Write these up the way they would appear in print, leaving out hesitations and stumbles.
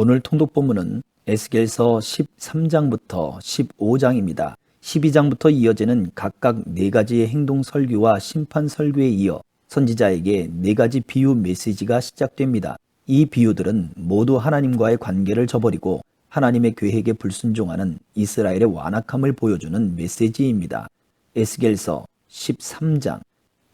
오늘 통독 본문은 에스겔서 13장부터 15장입니다. 12장부터 이어지는 각각 4가지의 행동 설교와 심판 설교에 이어 선지자에게 4가지 비유 메시지가 시작됩니다. 이 비유들은 모두 하나님과의 관계를 저버리고 하나님의 계획에 불순종하는 이스라엘의 완악함을 보여주는 메시지입니다. 에스겔서 13장.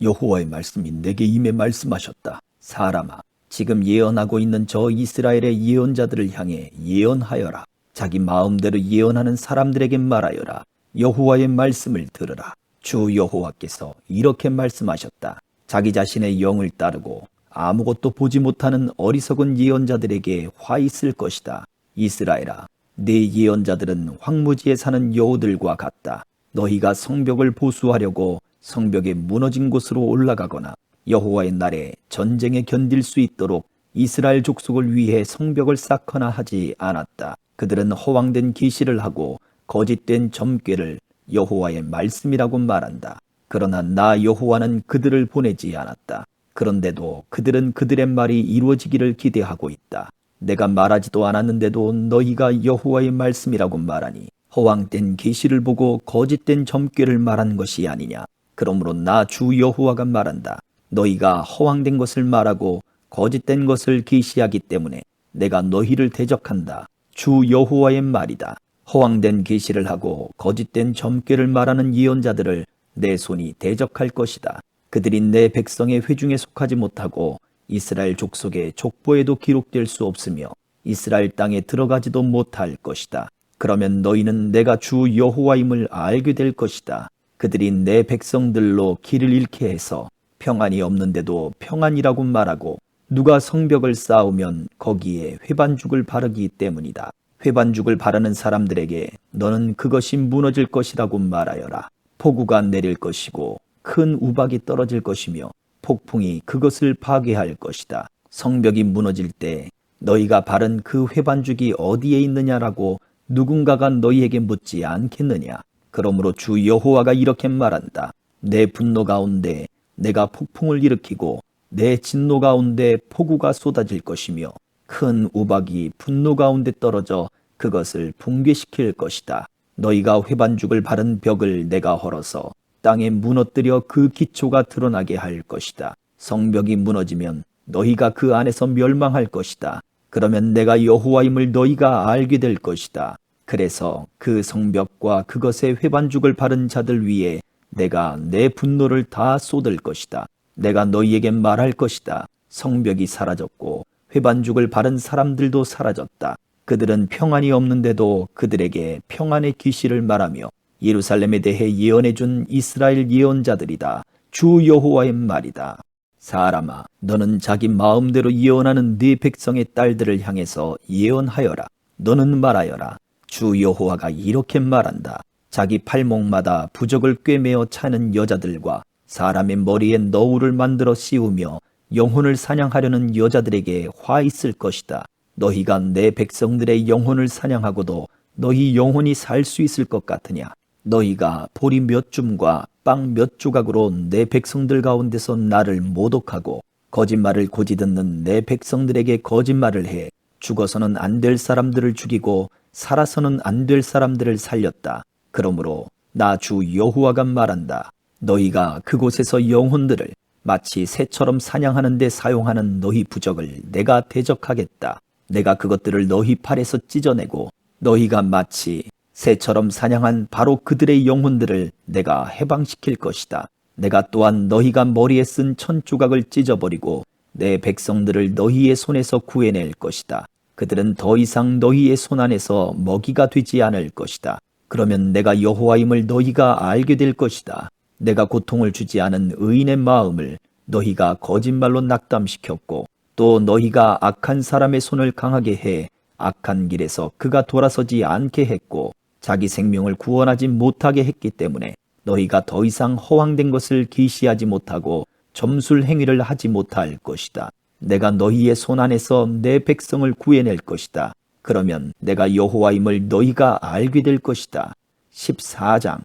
여호와의 말씀이 내게 임해 말씀하셨다. 사람아, 지금 예언하고 있는 저 이스라엘의 예언자들을 향해 예언하여라. 자기 마음대로 예언하는 사람들에게 말하여라. 여호와의 말씀을 들으라. 주 여호와께서 이렇게 말씀하셨다. 자기 자신의 영을 따르고 아무것도 보지 못하는 어리석은 예언자들에게 화 있을 것이다. 이스라엘아, 네 예언자들은 황무지에 사는 여우들과 같다. 너희가 성벽을 보수하려고 성벽에 무너진 곳으로 올라가거나 여호와의 날에 전쟁에 견딜 수 있도록 이스라엘 족속을 위해 성벽을 쌓거나 하지 않았다. 그들은 허황된 계시를 하고 거짓된 점괘를 여호와의 말씀이라고 말한다. 그러나 나 여호와는 그들을 보내지 않았다. 그런데도 그들은 그들의 말이 이루어지기를 기대하고 있다. 내가 말하지도 않았는데도 너희가 여호와의 말씀이라고 말하니 허황된 계시를 보고 거짓된 점괘를 말한 것이 아니냐. 그러므로 나 주 여호와가 말한다. 너희가 허황된 것을 말하고 거짓된 것을 계시하기 때문에 내가 너희를 대적한다. 주 여호와의 말이다. 허황된 계시를 하고 거짓된 점괘를 말하는 예언자들을 내 손이 대적할 것이다. 그들이 내 백성의 회중에 속하지 못하고 이스라엘 족속의 족보에도 기록될 수 없으며 이스라엘 땅에 들어가지도 못할 것이다. 그러면 너희는 내가 주 여호와임을 알게 될 것이다. 그들이 내 백성들로 길을 잃게 해서 평안이 없는데도 평안이라고 말하고 누가 성벽을 쌓으면 거기에 회반죽을 바르기 때문이다. 회반죽을 바르는 사람들에게 너는 그것이 무너질 것이라고 말하여라. 폭우가 내릴 것이고 큰 우박이 떨어질 것이며 폭풍이 그것을 파괴할 것이다. 성벽이 무너질 때 너희가 바른 그 회반죽이 어디에 있느냐라고 누군가가 너희에게 묻지 않겠느냐. 그러므로 주 여호와가 이렇게 말한다. 내 분노 가운데 내가 폭풍을 일으키고 내 진노 가운데 폭우가 쏟아질 것이며 큰 우박이 분노 가운데 떨어져 그것을 붕괴시킬 것이다. 너희가 회반죽을 바른 벽을 내가 헐어서 땅에 무너뜨려 그 기초가 드러나게 할 것이다. 성벽이 무너지면 너희가 그 안에서 멸망할 것이다. 그러면 내가 여호와임을 너희가 알게 될 것이다. 그래서 그 성벽과 그것의 회반죽을 바른 자들 위에 내가 내 분노를 다 쏟을 것이다. 내가 너희에게 말할 것이다. 성벽이 사라졌고 회반죽을 바른 사람들도 사라졌다. 그들은 평안이 없는데도 그들에게 평안의 계시를 말하며 예루살렘에 대해 예언해준 이스라엘 예언자들이다. 주 여호와의 말이다. 사람아, 너는 자기 마음대로 예언하는 네 백성의 딸들을 향해서 예언하여라. 너는 말하여라. 주 여호와가 이렇게 말한다. 자기 팔목마다 부적을 꿰매어 차는 여자들과 사람의 머리에 너울을 만들어 씌우며 영혼을 사냥하려는 여자들에게 화 있을 것이다. 너희가 내 백성들의 영혼을 사냥하고도 너희 영혼이 살 수 있을 것 같으냐. 너희가 보리 몇 줌과 빵 몇 조각으로 내 백성들 가운데서 나를 모독하고 거짓말을 고지듣는 내 백성들에게 거짓말을 해 죽어서는 안 될 사람들을 죽이고 살아서는 안 될 사람들을 살렸다. 그러므로 나 주 여호와가 말한다. 너희가 그곳에서 영혼들을 마치 새처럼 사냥하는 데 사용하는 너희 부적을 내가 대적하겠다. 내가 그것들을 너희 팔에서 찢어내고 너희가 마치 새처럼 사냥한 바로 그들의 영혼들을 내가 해방시킬 것이다. 내가 또한 너희가 머리에 쓴 천조각을 찢어버리고 내 백성들을 너희의 손에서 구해낼 것이다. 그들은 더 이상 너희의 손 안에서 먹이가 되지 않을 것이다. 그러면 내가 여호와임을 너희가 알게 될 것이다. 내가 고통을 주지 않은 의인의 마음을 너희가 거짓말로 낙담시켰고 또 너희가 악한 사람의 손을 강하게 해 악한 길에서 그가 돌아서지 않게 했고 자기 생명을 구원하지 못하게 했기 때문에 너희가 더 이상 허황된 것을 계시하지 못하고 점술 행위를 하지 못할 것이다. 내가 너희의 손 안에서 내 백성을 구해낼 것이다. 그러면 내가 여호와임을 너희가 알게 될 것이다. 14장.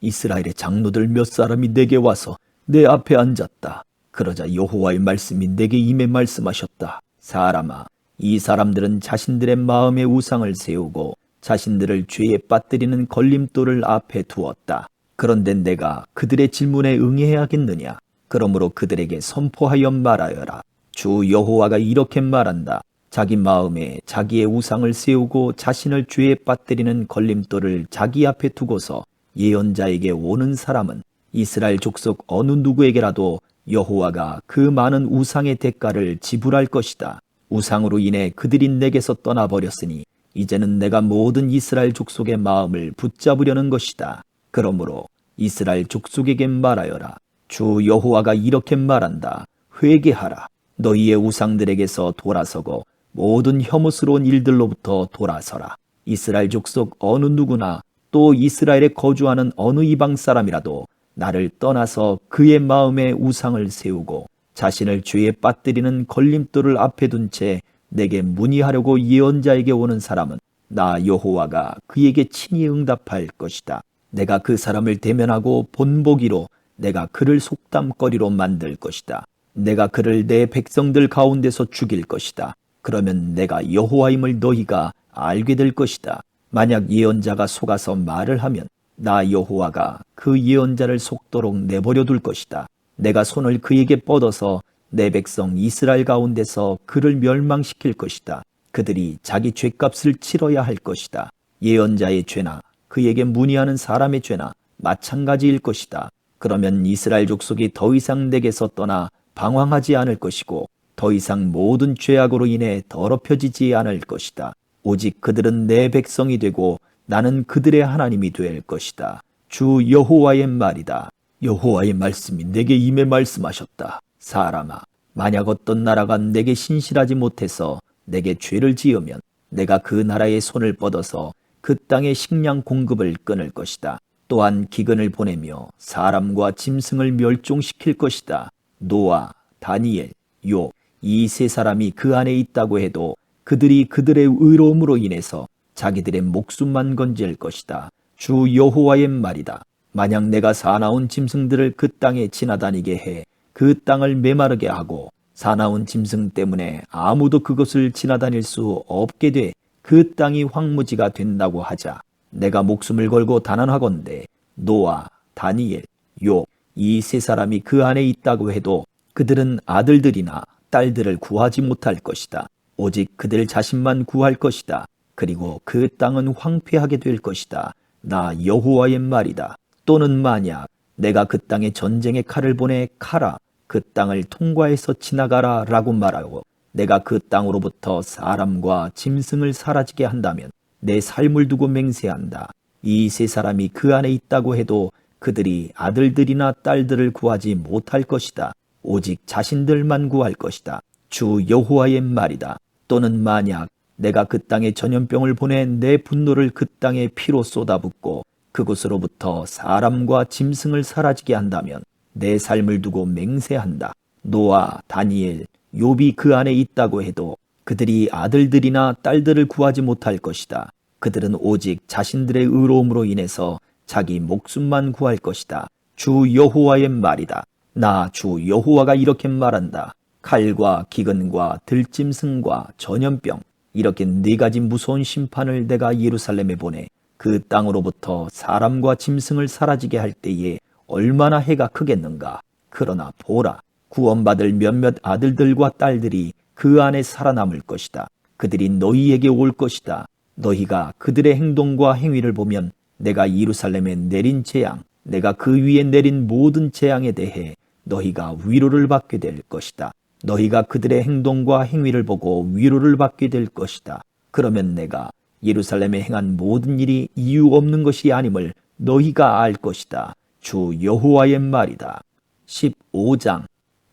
이스라엘의 장로들 몇 사람이 내게 와서 내 앞에 앉았다. 그러자 여호와의 말씀이 내게 임해 말씀하셨다. 사람아, 이 사람들은 자신들의 마음에 우상을 세우고 자신들을 죄에 빠뜨리는 걸림돌을 앞에 두었다. 그런데 내가 그들의 질문에 응해야겠느냐? 그러므로 그들에게 선포하여 말하여라. 주 여호와가 이렇게 말한다. 자기 마음에 자기의 우상을 세우고 자신을 죄에 빠뜨리는 걸림돌을 자기 앞에 두고서 예언자에게 오는 사람은 이스라엘 족속 어느 누구에게라도 여호와가 그 많은 우상의 대가를 지불할 것이다. 우상으로 인해 그들이 내게서 떠나버렸으니 이제는 내가 모든 이스라엘 족속의 마음을 붙잡으려는 것이다. 그러므로 이스라엘 족속에게 말하여라. 주 여호와가 이렇게 말한다. 회개하라. 너희의 우상들에게서 돌아서고 모든 혐오스러운 일들로부터 돌아서라. 이스라엘 족속 어느 누구나 또 이스라엘에 거주하는 어느 이방 사람이라도 나를 떠나서 그의 마음에 우상을 세우고 자신을 죄에 빠뜨리는 걸림돌을 앞에 둔 채 내게 문의하려고 예언자에게 오는 사람은 나 여호와가 그에게 친히 응답할 것이다. 내가 그 사람을 대면하고 본보기로 내가 그를 속담거리로 만들 것이다. 내가 그를 내 백성들 가운데서 죽일 것이다. 그러면 내가 여호와임을 너희가 알게 될 것이다. 만약 예언자가 속아서 말을 하면 나 여호와가 그 예언자를 속도록 내버려 둘 것이다. 내가 손을 그에게 뻗어서 내 백성 이스라엘 가운데서 그를 멸망시킬 것이다. 그들이 자기 죄값을 치러야 할 것이다. 예언자의 죄나 그에게 문의하는 사람의 죄나 마찬가지일 것이다. 그러면 이스라엘 족속이 더 이상 내게서 떠나 방황하지 않을 것이고 더 이상 모든 죄악으로 인해 더럽혀지지 않을 것이다. 오직 그들은 내 백성이 되고 나는 그들의 하나님이 될 것이다. 주 여호와의 말이다. 여호와의 말씀이 내게 임해 말씀하셨다. 사람아, 만약 어떤 나라가 내게 신실하지 못해서 내게 죄를 지으면 내가 그 나라의 손을 뻗어서 그 땅의 식량 공급을 끊을 것이다. 또한 기근을 보내며 사람과 짐승을 멸종시킬 것이다. 노아, 다니엘, 욥, 이 세 사람이 그 안에 있다고 해도 그들이 그들의 의로움으로 인해서 자기들의 목숨만 건질 것이다. 주 여호와의 말이다. 만약 내가 사나운 짐승들을 그 땅에 지나다니게 해 그 땅을 메마르게 하고 사나운 짐승 때문에 아무도 그것을 지나다닐 수 없게 돼 그 땅이 황무지가 된다고 하자. 내가 목숨을 걸고 단언하건대 노아, 다니엘, 욥, 이 세 사람이 그 안에 있다고 해도 그들은 아들들이나 딸들을 구하지 못할 것이다. 오직 그들 자신만 구할 것이다. 그리고 그 땅은 황폐하게 될 것이다. 나 여호와의 말이다. 또는 만약 내가 그 땅에 전쟁의 칼을 보내 가라, 그 땅을 통과해서 지나가라 라고 말하고 내가 그 땅으로부터 사람과 짐승을 사라지게 한다면 내 삶을 두고 맹세한다. 이 세 사람이 그 안에 있다고 해도 그들이 아들들이나 딸들을 구하지 못할 것이다. 오직 자신들만 구할 것이다. 주 여호와의 말이다. 또는 만약 내가 그 땅에 전염병을 보내 내 분노를 그 땅에 피로 쏟아붓고 그곳으로부터 사람과 짐승을 사라지게 한다면 내 삶을 두고 맹세한다. 노아, 다니엘, 욥이 그 안에 있다고 해도 그들이 아들들이나 딸들을 구하지 못할 것이다. 그들은 오직 자신들의 의로움으로 인해서 자기 목숨만 구할 것이다. 주 여호와의 말이다. 나 주 여호와가 이렇게 말한다. 칼과 기근과 들짐승과 전염병, 이렇게 네 가지 무서운 심판을 내가 예루살렘에 보내 그 땅으로부터 사람과 짐승을 사라지게 할 때에 얼마나 해가 크겠는가. 그러나 보라, 구원받을 몇몇 아들들과 딸들이 그 안에 살아남을 것이다. 그들이 너희에게 올 것이다. 너희가 그들의 행동과 행위를 보면 내가 예루살렘에 내린 재앙, 내가 그 위에 내린 모든 재앙에 대해 너희가 위로를 받게 될 것이다. 너희가 그들의 행동과 행위를 보고 위로를 받게 될 것이다. 그러면 내가 예루살렘에 행한 모든 일이 이유 없는 것이 아님을 너희가 알 것이다. 주 여호와의 말이다. 15장.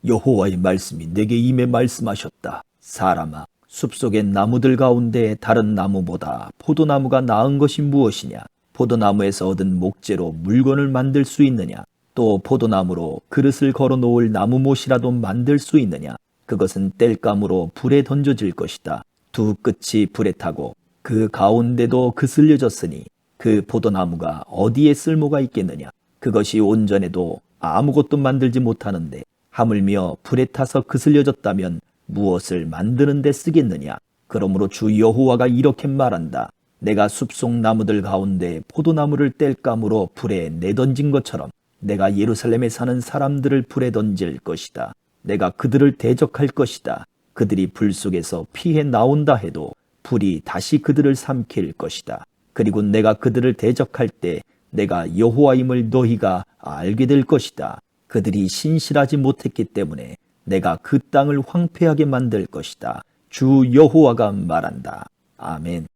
여호와의 말씀이 내게 임해 말씀하셨다. 사람아, 숲속의 나무들 가운데 다른 나무보다 포도나무가 나은 것이 무엇이냐? 포도나무에서 얻은 목재로 물건을 만들 수 있느냐? 또 포도나무로 그릇을 걸어 놓을 나무못이라도 만들 수 있느냐? 그것은 땔감으로 불에 던져질 것이다. 두 끝이 불에 타고 그 가운데도 그슬려졌으니 그 포도나무가 어디에 쓸모가 있겠느냐? 그것이 온전해도 아무것도 만들지 못하는데 하물며 불에 타서 그슬려졌다면 무엇을 만드는 데 쓰겠느냐? 그러므로 주 여호와가 이렇게 말한다. 내가 숲속 나무들 가운데 포도나무를 뗄감으로 불에 내던진 것처럼 내가 예루살렘에 사는 사람들을 불에 던질 것이다. 내가 그들을 대적할 것이다. 그들이 불 속에서 피해 나온다 해도 불이 다시 그들을 삼킬 것이다. 그리고 내가 그들을 대적할 때 내가 여호와임을 너희가 알게 될 것이다. 그들이 신실하지 못했기 때문에 내가 그 땅을 황폐하게 만들 것이다. 주 여호와가 말한다. 아멘.